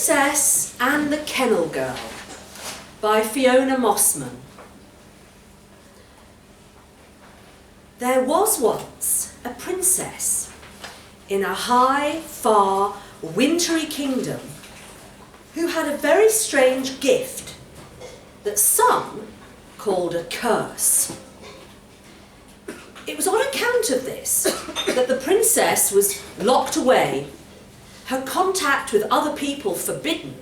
Princess and the Kennel-Girl by Fiona Mossman. There was once a princess in a high, far, wintry kingdom who had a very strange gift that some called a curse. It was on account of this that the princess was locked away, her contact with other people forbidden,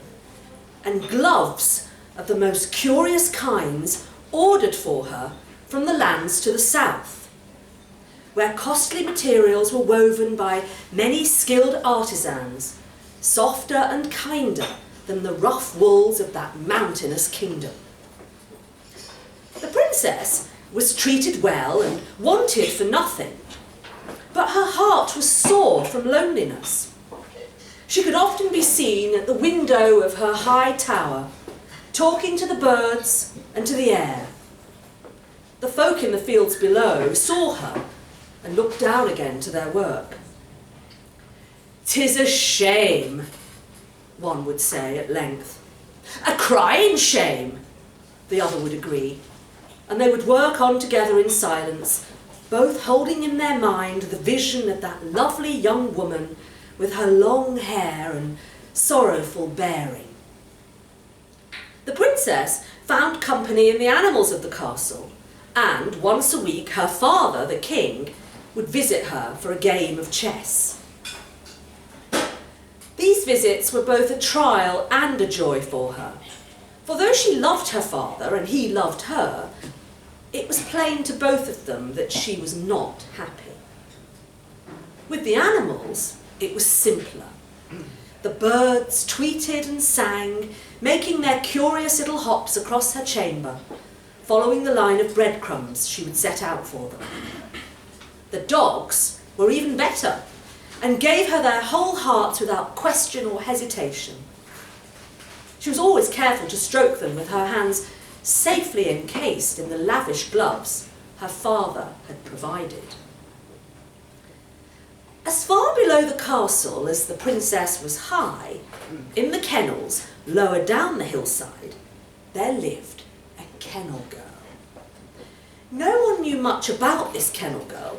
and gloves of the most curious kinds ordered for her from the lands to the south, where costly materials were woven by many skilled artisans, softer and kinder than the rough wools of that mountainous kingdom. The princess was treated well and wanted for nothing, but her heart was sore from loneliness. She could often be seen at the window of her high tower, talking to the birds and to the air. The folk in the fields below saw her and looked down again to their work. "'Tis a shame," one would say at length. "A crying shame," the other would agree, and they would work on together in silence, both holding in their mind the vision of that lovely young woman with her long hair and sorrowful bearing. The princess found company in the animals of the castle, and once a week her father, the king, would visit her for a game of chess. These visits were both a trial and a joy for her, for though she loved her father and he loved her, it was plain to both of them that she was not happy. With the animals, it was simpler. The birds tweeted and sang, making their curious little hops across her chamber, following the line of breadcrumbs she would set out for them. The dogs were even better, and gave her their whole hearts without question or hesitation. She was always careful to stroke them with her hands safely encased in the lavish gloves her father had provided. As far below the castle as the princess was high, in the kennels lower down the hillside, there lived a Kennel-Girl. No one knew much about this Kennel-Girl,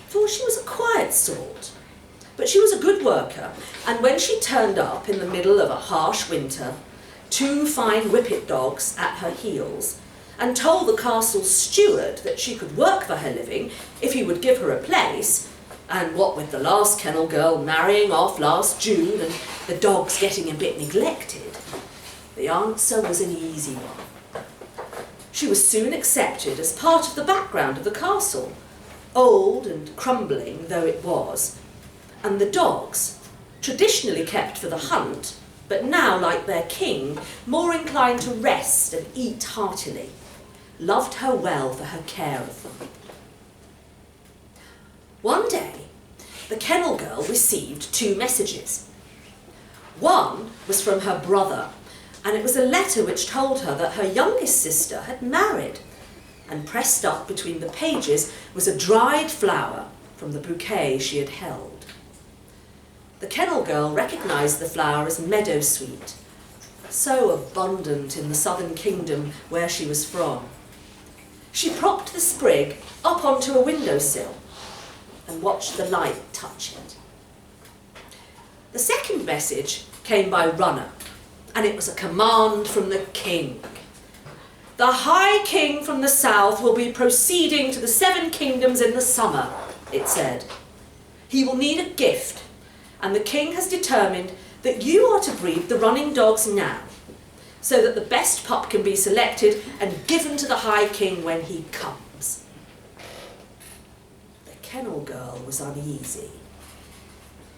for she was a quiet sort, but she was a good worker, and when she turned up in the middle of a harsh winter, 2 fine whippet dogs at her heels, and told the castle steward that she could work for her living if he would give her a place, and what with the last Kennel-Girl marrying off last June and the dogs getting a bit neglected, the answer was an easy one. She was soon accepted as part of the background of the castle, old and crumbling though it was, and the dogs, traditionally kept for the hunt, but now, like their king, more inclined to rest and eat heartily, loved her well for her care of them. One day, the Kennel-Girl received 2 messages. One was from her brother, and it was a letter which told her that her youngest sister had married, and pressed up between the pages was a dried flower from the bouquet she had held. The Kennel-Girl recognised the flower as meadowsweet, so abundant in the southern kingdom where she was from. She propped the sprig up onto a windowsill and watched the light touch it. The second message came by runner, and it was a command from the king. "The High King from the south will be proceeding to the 7 kingdoms in the summer," it said. "He will need a gift, and the king has determined that you are to breed the running dogs now, so that the best pup can be selected and given to the High King when he comes." The Kennel-Girl was uneasy.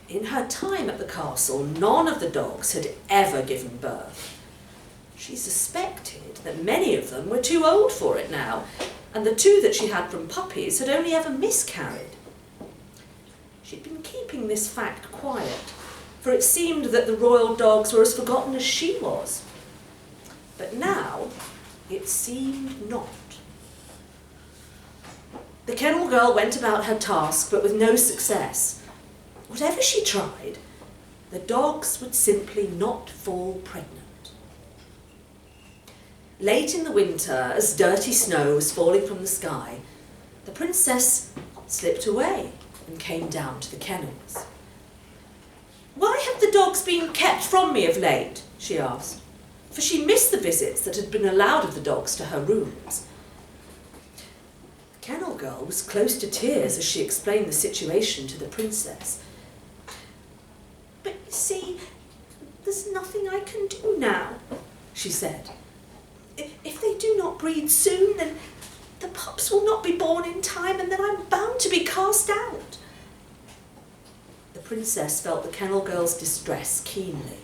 In her time at the castle, none of the dogs had ever given birth. She suspected that many of them were too old for it now, and the 2 that she had from puppies had only ever miscarried. She'd been keeping this fact quiet, for it seemed that the royal dogs were as forgotten as she was. But now, it seemed not. The Kennel-Girl went about her task, but with no success. Whatever she tried, the dogs would simply not fall pregnant. Late in the winter, as dirty snow was falling from the sky, the princess slipped away and came down to the kennels. "Why have the dogs been kept from me of late?" she asked, for she missed the visits that had been allowed of the dogs to her rooms. The Kennel-Girl was close to tears as she explained the situation to the princess. "But you see, there's nothing I can do now," she said. If they do not breed soon, then the pups will not be born in time, and then I'm bound to be cast out." The princess felt the Kennel-Girl's distress keenly.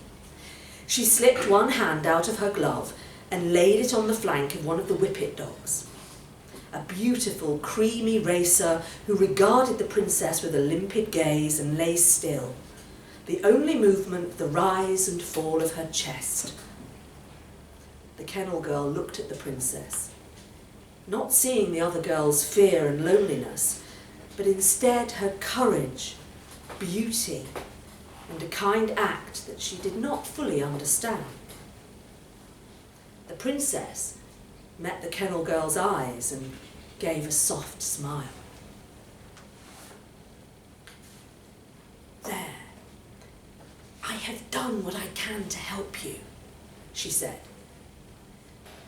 She slipped one hand out of her glove and laid it on the flank of one of the whippet dogs, a beautiful, creamy racer who regarded the princess with a limpid gaze and lay still, the only movement the rise and fall of her chest. The Kennel-Girl looked at the princess, not seeing the other girl's fear and loneliness, but instead her courage, beauty, and a kind act that she did not fully understand. The princess met the Kennel-Girl's eyes and gave a soft smile. "There, I have done what I can to help you," she said.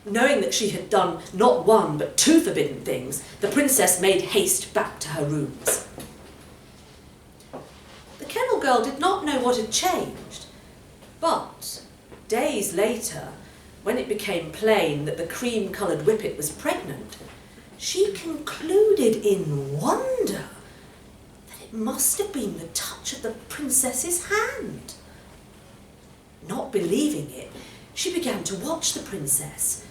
Knowing that she had done not one but two forbidden things, the princess made haste back to her rooms. The Kennel-Girl did not know what had changed, but days later, when it became plain that the cream-coloured whippet was pregnant, she concluded in wonder that it must have been the touch of the princess's hand. Not believing it, she began to watch the princess,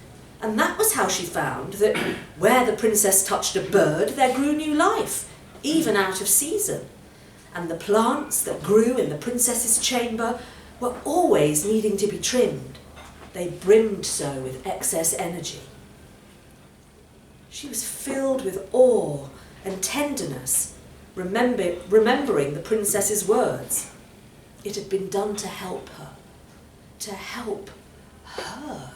and that was how she found that where the princess touched a bird, there grew new life, even out of season, and the plants that grew in the princess's chamber were always needing to be trimmed. They brimmed so with excess energy. She was filled with awe and tenderness, remembering the princess's words. It had been done to help her, to help her.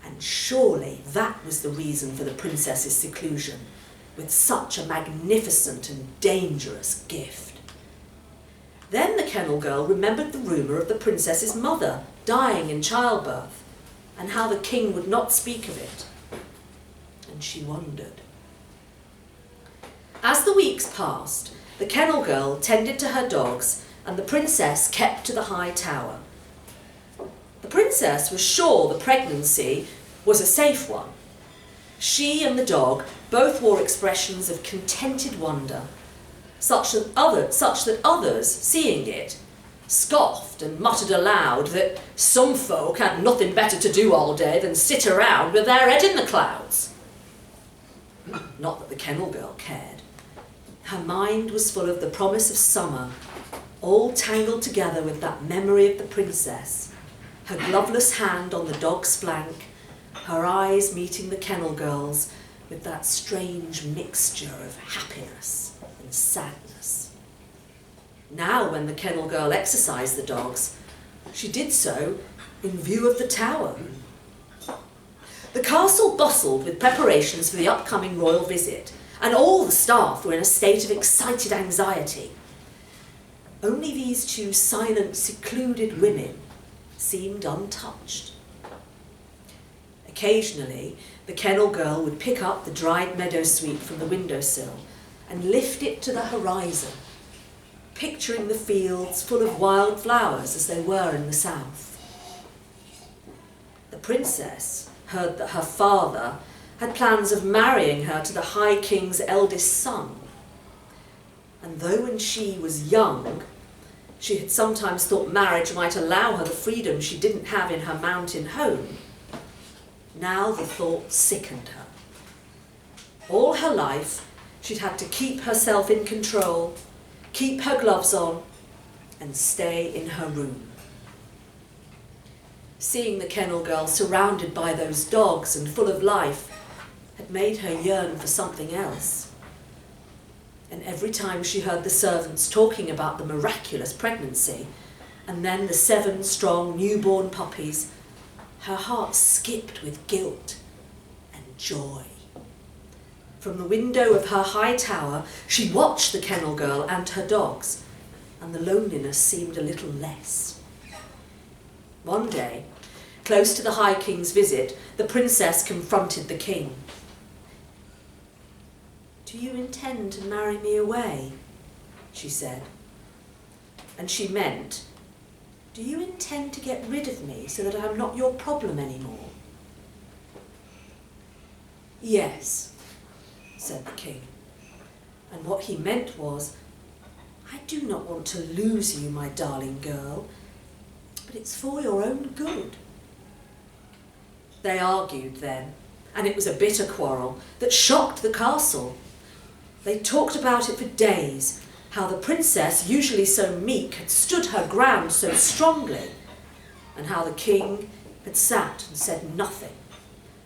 And surely that was the reason for the princess's seclusion, with such a magnificent and dangerous gift. Then the Kennel-Girl remembered the rumour of the princess's mother dying in childbirth, and how the king would not speak of it. And she wondered. As the weeks passed, the Kennel-Girl tended to her dogs, and the princess kept to the high tower. The princess was sure the pregnancy was a safe one. She and the dog both wore expressions of contented wonder, such that others, seeing it, scoffed and muttered aloud that some folk had nothing better to do all day than sit around with their head in the clouds. Not that the Kennel-Girl cared. Her mind was full of the promise of summer, all tangled together with that memory of the princess, her gloveless hand on the dog's flank, her eyes meeting the Kennel-Girl's with that strange mixture of happiness and sadness. Now, when the Kennel-Girl exercised the dogs, she did so in view of the tower. The castle bustled with preparations for the upcoming royal visit, and all the staff were in a state of excited anxiety. Only these two silent, secluded women seemed untouched. Occasionally, the Kennel-Girl would pick up the dried meadowsweet from the windowsill and lift it to the horizon, picturing the fields full of wild flowers as they were in the south. The princess heard that her father had plans of marrying her to the High King's eldest son, and though when she was young, she had sometimes thought marriage might allow her the freedom she didn't have in her mountain home, now the thought sickened her. All her life, she'd had to keep herself in control, keep her gloves on, and stay in her room. Seeing the Kennel-Girl surrounded by those dogs and full of life had made her yearn for something else. And every time she heard the servants talking about the miraculous pregnancy, and then the 7 strong newborn puppies, her heart skipped with guilt and joy. From the window of her high tower, she watched the Kennel-Girl and her dogs, and the loneliness seemed a little less. One day, close to the High King's visit, the princess confronted the king. "Do you intend to marry me away?" she said. And she meant, "Do you intend to get rid of me so that I'm not your problem anymore?" "Yes," said the king. And what he meant was, "I do not want to lose you, my darling girl, but it's for your own good." They argued then, and it was a bitter quarrel that shocked the castle. They talked about it for days, how the princess, usually so meek, had stood her ground so strongly, and how the king had sat and said nothing,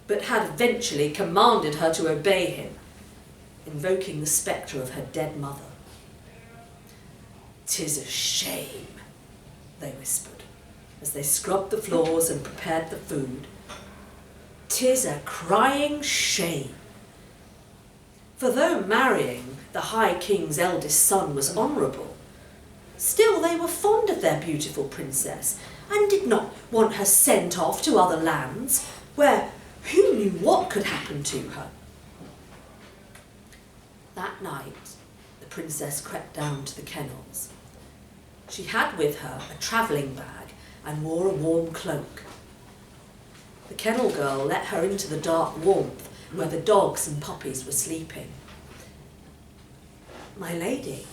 but had eventually commanded her to obey him, invoking the spectre of her dead mother. "'Tis a shame," they whispered, as they scrubbed the floors and prepared the food. "'Tis a crying shame." For though marrying the High King's eldest son was honourable, still they were fond of their beautiful princess and did not want her sent off to other lands where who knew what could happen to her. That night, the princess crept down to the kennels. She had with her a travelling bag and wore a warm cloak. The Kennel-Girl let her into the dark warmth where the dogs and puppies were sleeping. "My lady,"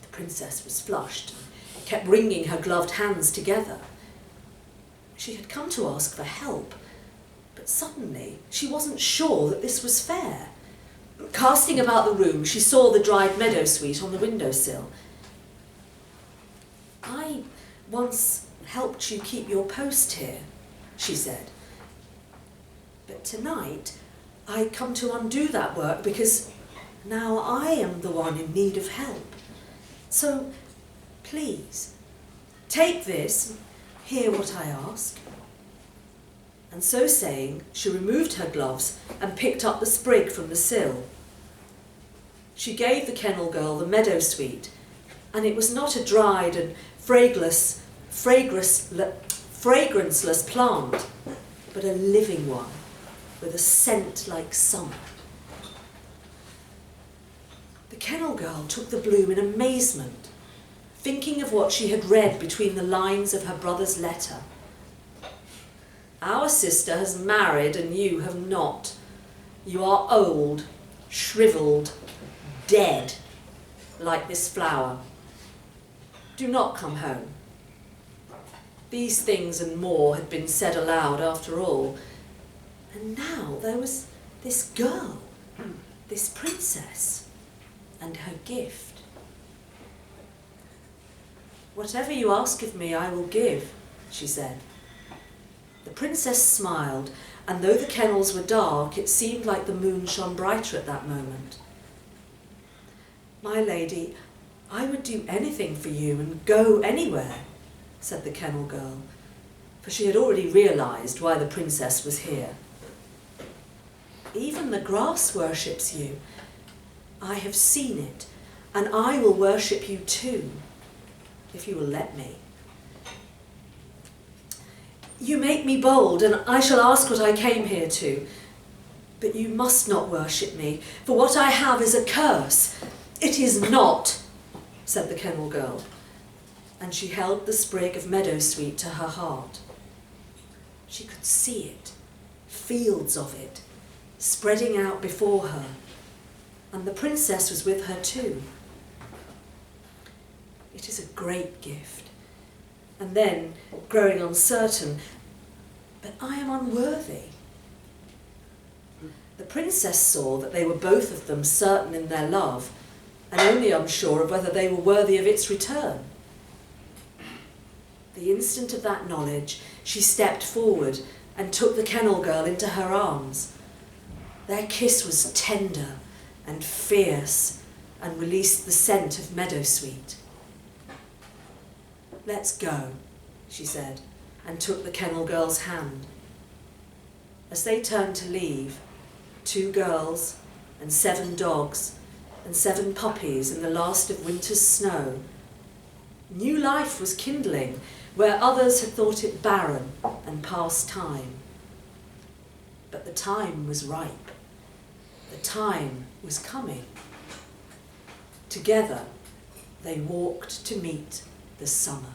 the princess was flushed and kept wringing her gloved hands together. She had come to ask for help, but suddenly she wasn't sure that this was fair. Casting about the room, she saw the dried meadowsweet on the windowsill. "I once helped you keep your post here," she said. "But tonight I come to undo that work because now I am the one in need of help. So please, take this, hear what I ask." And so saying, she removed her gloves and picked up the sprig from the sill. She gave the Kennel-Girl the meadowsweet, and it was not a dried and fragranceless plant, but a living one with a scent like summer. The Kennel-Girl took the bloom in amazement, thinking of what she had read between the lines of her brother's letter. "Our sister has married and you have not. You are old, shrivelled, dead, like this flower. Do not come home." These things and more had been said aloud after all, and now there was this girl, this princess, and her gift. "Whatever you ask of me, I will give," she said. The princess smiled, and though the kennels were dark, it seemed like the moon shone brighter at that moment. "My lady, I would do anything for you and go anywhere," said the Kennel-Girl, for she had already realised why the princess was here. "Even the grass worships you. I have seen it, and I will worship you too, if you will let me. You make me bold, and I shall ask what I came here to. But you must not worship me, for what I have is a curse." "It is not," said the Kennel-Girl, and she held the sprig of meadowsweet to her heart. She could see it, fields of it, spreading out before her, and the princess was with her too. "It is a great gift." And then, growing uncertain, "But I am unworthy." The princess saw that they were both of them certain in their love, and only unsure of whether they were worthy of its return. The instant of that knowledge, she stepped forward and took the Kennel-Girl into her arms. Their kiss was tender and fierce and released the scent of meadowsweet. "Let's go," she said, and took the Kennel-Girl's hand. As they turned to leave, 2 girls and 7 dogs and 7 puppies in the last of winter's snow, new life was kindling where others had thought it barren and past time. But the time was ripe. The time was coming. Together, they walked to meet the summer.